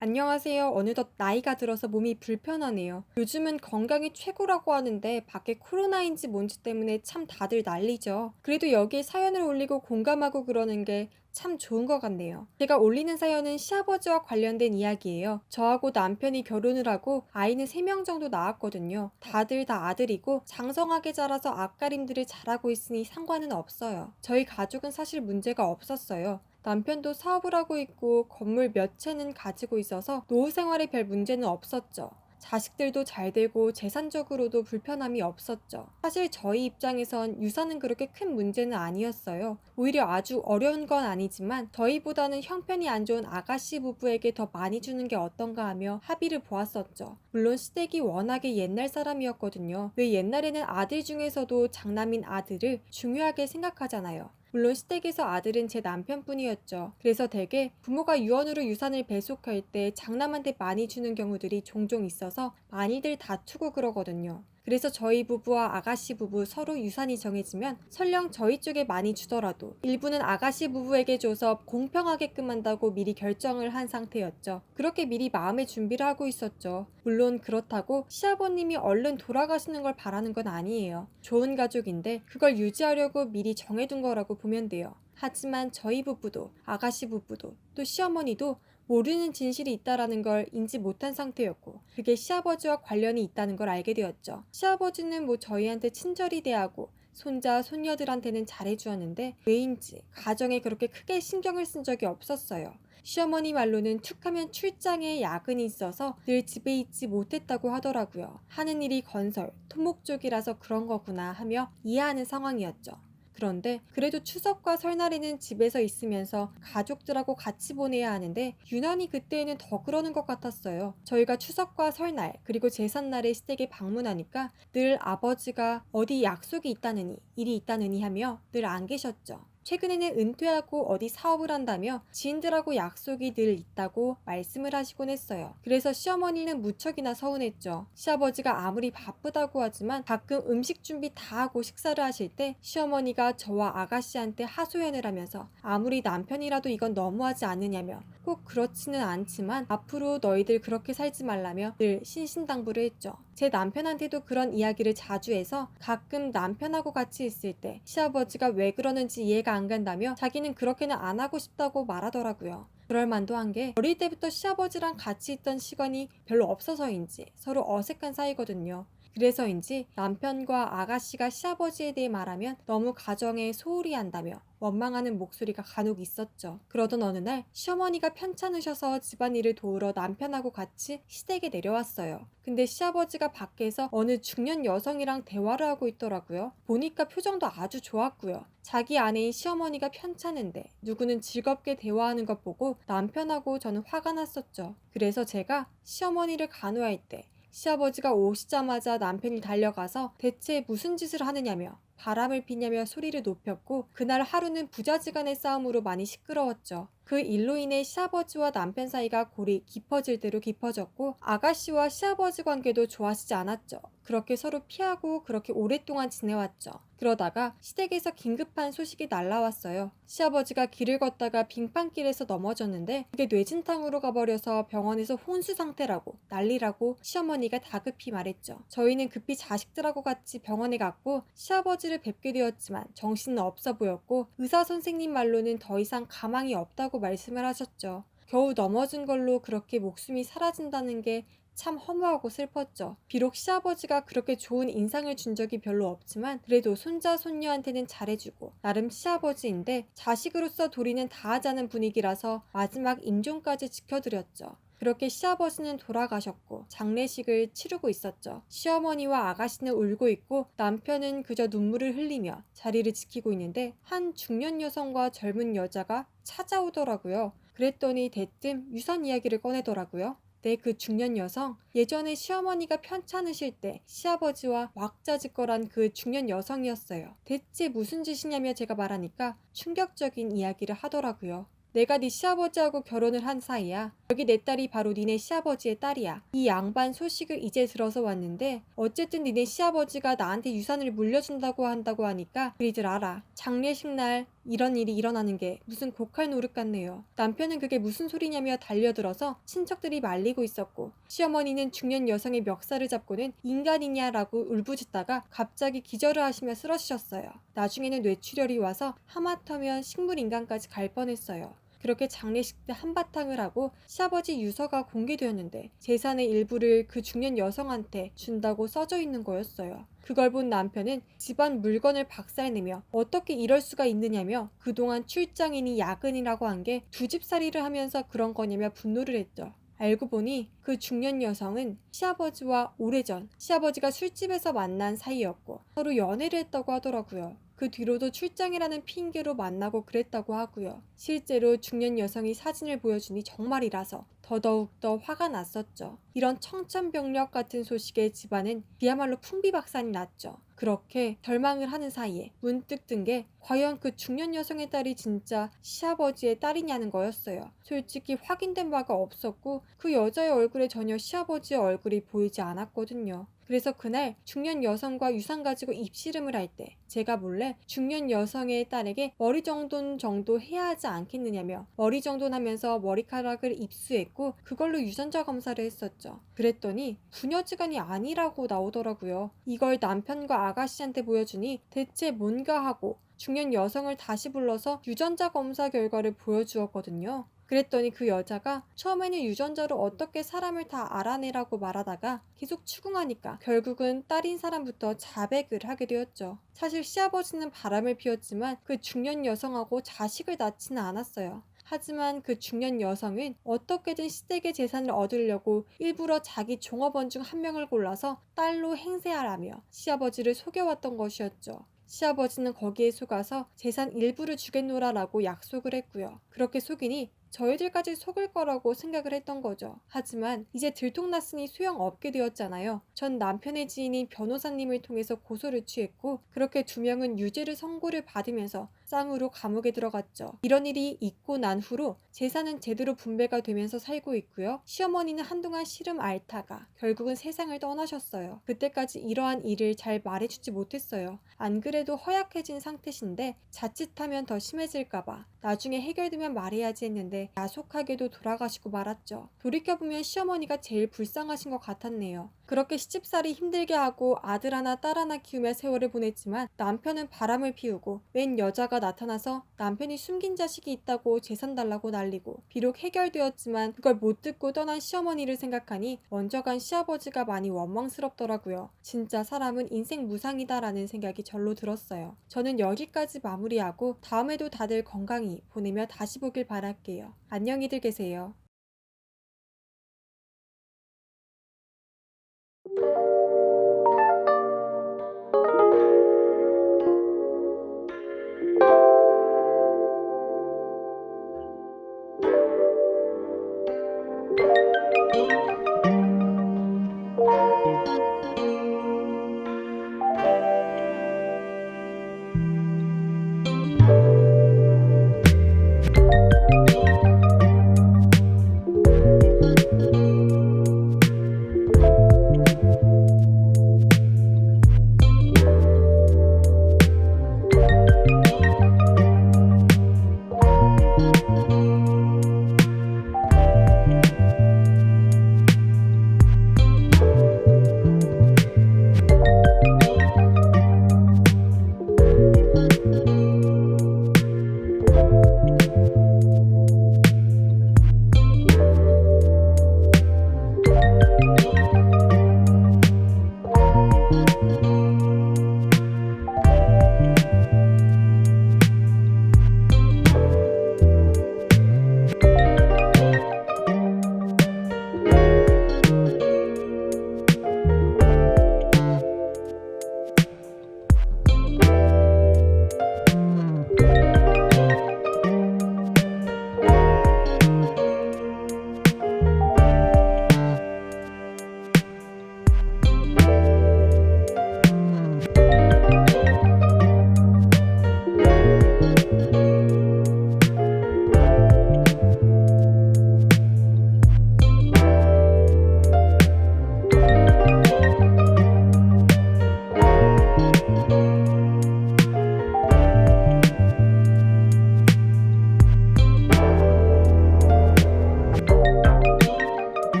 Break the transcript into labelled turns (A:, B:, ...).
A: 안녕하세요. 어느덧 나이가 들어서 몸이 불편하네요. 요즘은 건강이 최고라고 하는데 밖에 코로나인지 뭔지 때문에 참 다들 난리죠. 그래도 여기에 사연을 올리고 공감하고 그러는 게 참 좋은 것 같네요. 제가 올리는 사연은 시아버지와 관련된 이야기예요. 저하고 남편이 결혼을 하고 아이는 3명 정도 낳았거든요. 다들 다 아들이고 장성하게 자라서 앞가림들을 잘하고 있으니 상관은 없어요. 저희 가족은 사실 문제가 없었어요. 남편도 사업을 하고 있고 건물 몇 채는 가지고 있어서 노후 생활에 별 문제는 없었죠. 자식들도 잘 되고 재산적으로도 불편함이 없었죠. 사실 저희 입장에선 유산은 그렇게 큰 문제는 아니었어요. 오히려 아주 어려운 건 아니지만 저희보다는 형편이 안 좋은 아가씨 부부에게 더 많이 주는 게 어떤가 하며 합의를 보았었죠. 물론 시댁이 워낙에 옛날 사람이었거든요. 왜 옛날에는 아들 중에서도 장남인 아들을 중요하게 생각하잖아요. 물론 시댁에서 아들은 제 남편뿐이었죠. 그래서 대개 부모가 유언으로 유산을 배속할 때 장남한테 많이 주는 경우들이 종종 있어서 많이들 다투고 그러거든요. 그래서 저희 부부와 아가씨 부부 서로 유산이 정해지면 설령 저희 쪽에 많이 주더라도 일부는 아가씨 부부에게 줘서 공평하게끔 한다고 미리 결정을 한 상태였죠. 그렇게 미리 마음의 준비를 하고 있었죠. 물론 그렇다고 시아버님이 얼른 돌아가시는 걸 바라는 건 아니에요. 좋은 가족인데 그걸 유지하려고 미리 정해둔 거라고 보면 돼요. 하지만 저희 부부도 아가씨 부부도 또 시어머니도 모르는 진실이 있다라는 걸 인지 못한 상태였고 그게 시아버지와 관련이 있다는 걸 알게 되었죠. 시아버지는 뭐 저희한테 친절히 대하고 손자, 손녀들한테는 잘해주었는데 왜인지 가정에 그렇게 크게 신경을 쓴 적이 없었어요. 시어머니 말로는 툭하면 출장에 야근이 있어서 늘 집에 있지 못했다고 하더라고요. 하는 일이 건설, 토목 쪽이라서 그런 거구나 하며 이해하는 상황이었죠. 그런데 그래도 추석과 설날에는 집에서 있으면서 가족들하고 같이 보내야 하는데 유난히 그때에는 더 그러는 것 같았어요. 저희가 추석과 설날 그리고 제삿날에 시댁에 방문하니까 늘 아버지가 어디 약속이 있다느니 일이 있다느니 하며 늘 안 계셨죠. 최근에는 은퇴하고 어디 사업을 한다며 지인들하고 약속이 늘 있다고 말씀을 하시곤 했어요. 그래서 시어머니는 무척이나 서운했죠. 시아버지가 아무리 바쁘다고 하지만 가끔 음식 준비 다 하고 식사를 하실 때 시어머니가 저와 아가씨한테 하소연을 하면서 아무리 남편이라도 이건 너무하지 않느냐며 꼭 그렇지는 않지만 앞으로 너희들 그렇게 살지 말라며 늘 신신당부를 했죠. 제 남편한테도 그런 이야기를 자주 해서 가끔 남편하고 같이 있을 때 시아버지가 왜 그러는지 이해가 안 간다며 자기는 그렇게는 안 하고 싶다고 말하더라고요. 그럴 만도 한 게 어릴 때부터 시아버지랑 같이 있던 시간이 별로 없어서인지 서로 어색한 사이거든요. 그래서인지 남편과 아가씨가 시아버지에 대해 말하면 너무 가정에 소홀히 한다며 원망하는 목소리가 간혹 있었죠. 그러던 어느 날 시어머니가 편찮으셔서 집안일을 도우러 남편하고 같이 시댁에 내려왔어요. 근데 시아버지가 밖에서 어느 중년 여성이랑 대화를 하고 있더라고요. 보니까 표정도 아주 좋았고요. 자기 아내인 시어머니가 편찮은데 누구는 즐겁게 대화하는 것 보고 남편하고 저는 화가 났었죠. 그래서 제가 시어머니를 간호할 때 시아버지가 오시자마자 남편이 달려가서 대체 무슨 짓을 하느냐며 바람을 피냐며 소리를 높였고 그날 하루는 부자지간의 싸움으로 많이 시끄러웠죠. 그 일로 인해 시아버지와 남편 사이가 골이 깊어질 대로 깊어졌고 아가씨와 시아버지 관계도 좋아지지 않았죠. 그렇게 서로 피하고 그렇게 오랫동안 지내왔죠. 그러다가 시댁에서 긴급한 소식이 날라왔어요. 시아버지가 길을 걷다가 빙판길에서 넘어졌는데 그게 뇌진탕으로 가버려서 병원에서 혼수 상태라고 난리라고 시어머니가 다급히 말했죠. 저희는 급히 자식들하고 같이 병원에 갔고 시아버지를 뵙게 되었지만 정신은 없어 보였고 의사 선생님 말로는 더 이상 가망이 없다고 말씀을 하셨죠. 겨우 넘어진 걸로 그렇게 목숨이 사라진다는 게 참 허무하고 슬펐죠. 비록 시아버지가 그렇게 좋은 인상을 준 적이 별로 없지만 그래도 손자 손녀한테는 잘해주고 나름 시아버지인데 자식으로서 도리는 다하자는 분위기라서 마지막 임종까지 지켜드렸죠. 그렇게 시아버지는 돌아가셨고 장례식을 치르고 있었죠. 시어머니와 아가씨는 울고 있고 남편은 그저 눈물을 흘리며 자리를 지키고 있는데 한 중년 여성과 젊은 여자가 찾아오더라고요. 그랬더니 대뜸 유산 이야기를 꺼내더라고요. 네, 그 중년 여성, 예전에 시어머니가 편찮으실 때 시아버지와 왁자지껄한 그 중년 여성이었어요. 대체 무슨 짓이냐며 제가 말하니까 충격적인 이야기를 하더라고요. 내가 네 시아버지하고 결혼을 한 사이야. 여기 내 딸이 바로 니네 시아버지의 딸이야. 이 양반 소식을 이제 들어서 왔는데 어쨌든 니네 시아버지가 나한테 유산을 물려준다고 한다고 하니까 그리들 알아. 장례식 날 이런 일이 일어나는 게 무슨 고칼 노릇 같네요. 남편은 그게 무슨 소리냐며 달려들어서 친척들이 말리고 있었고 시어머니는 중년 여성의 멱살을 잡고는 인간이냐라고 울부짖다가 갑자기 기절을 하시며 쓰러지셨어요. 나중에는 뇌출혈이 와서 하마터면 식물인간까지 갈 뻔했어요. 그렇게 장례식 때 한바탕을 하고 시아버지 유서가 공개되었는데 재산의 일부를 그 중년 여성한테 준다고 써져 있는 거였어요. 그걸 본 남편은 집안 물건을 박살내며 어떻게 이럴 수가 있느냐며 그동안 출장이니 야근이라고 한 게 두 집살이를 하면서 그런 거냐며 분노를 했죠. 알고 보니 그 중년 여성은 시아버지와 오래전 시아버지가 술집에서 만난 사이였고 서로 연애를 했다고 하더라고요. 그 뒤로도 출장이라는 핑계로 만나고 그랬다고 하고요. 실제로 중년 여성이 사진을 보여주니 정말이라서 더더욱 화가 났었죠. 이런 청천벽력 같은 소식에 집안은 그야말로 풍비박산이 났죠. 그렇게 절망을 하는 사이에 문득 든 게 과연 그 중년 여성의 딸이 진짜 시아버지의 딸이냐는 거였어요. 솔직히 확인된 바가 없었고 그 여자의 얼굴에 전혀 시아버지의 얼굴이 보이지 않았거든요. 그래서 그날 중년 여성과 유산 가지고 입씨름을 할 때 제가 몰래 중년 여성의 딸에게 머리 정돈 정도 해야 하지 않겠느냐며 머리 정돈하면서 머리카락을 입수했고 그걸로 유전자 검사를 했었죠. 그랬더니 부녀지간이 아니라고 나오더라고요. 이걸 남편과 아가씨한테 보여주니 대체 뭔가 하고 중년 여성을 다시 불러서 유전자 검사 결과를 보여주었거든요. 그랬더니 그 여자가 처음에는 유전자로 어떻게 사람을 다 알아내라고 말하다가 계속 추궁하니까 결국은 딸인 사람부터 자백을 하게 되었죠. 사실 시아버지는 바람을 피웠지만 그 중년 여성하고 자식을 낳지는 않았어요. 하지만 그 중년 여성은 어떻게든 시댁의 재산을 얻으려고 일부러 자기 종업원 중 한 명을 골라서 딸로 행세하라며 시아버지를 속여왔던 것이었죠. 시아버지는 거기에 속아서 재산 일부를 주겠노라라고 약속을 했고요. 그렇게 속이니 저희들까지 속을 거라고 생각을 했던 거죠. 하지만 이제 들통났으니 소용없게 되었잖아요. 전 남편의 지인인 변호사님을 통해서 고소를 취했고 그렇게 두 명은 유죄를 선고를 받으면서 쌍으로 감옥에 들어갔죠. 이런 일이 있고 난 후로 재산은 제대로 분배가 되면서 살고 있고요. 시어머니는 한동안 시름 앓다가 결국은 세상을 떠나셨어요. 그때까지 이러한 일을 잘 말해주지 못했어요. 안 그래도 허약해진 상태신데 자칫하면 더 심해질까봐 나중에 해결되면 말해야지 했는데 야속하게도 돌아가시고 말았죠. 돌이켜보면 시어머니가 제일 불쌍하신 것 같았네요. 그렇게 시집살이 힘들게 하고 아들 하나 딸 하나 키우며 세월을 보냈지만 남편은 바람을 피우고 웬 여자가 나타나서 남편이 숨긴 자식이 있다고 재산 달라고 난리고 비록 해결되었지만 그걸 못 듣고 떠난 시어머니를 생각하니 먼저 간 시아버지가 많이 원망스럽더라고요. 진짜 사람은 인생 무상이다라는 생각이 절로 들었어요. 저는 여기까지 마무리하고 다음에도 다들 건강히 보내며 다시 보길 바랄게요. 안녕히들 계세요.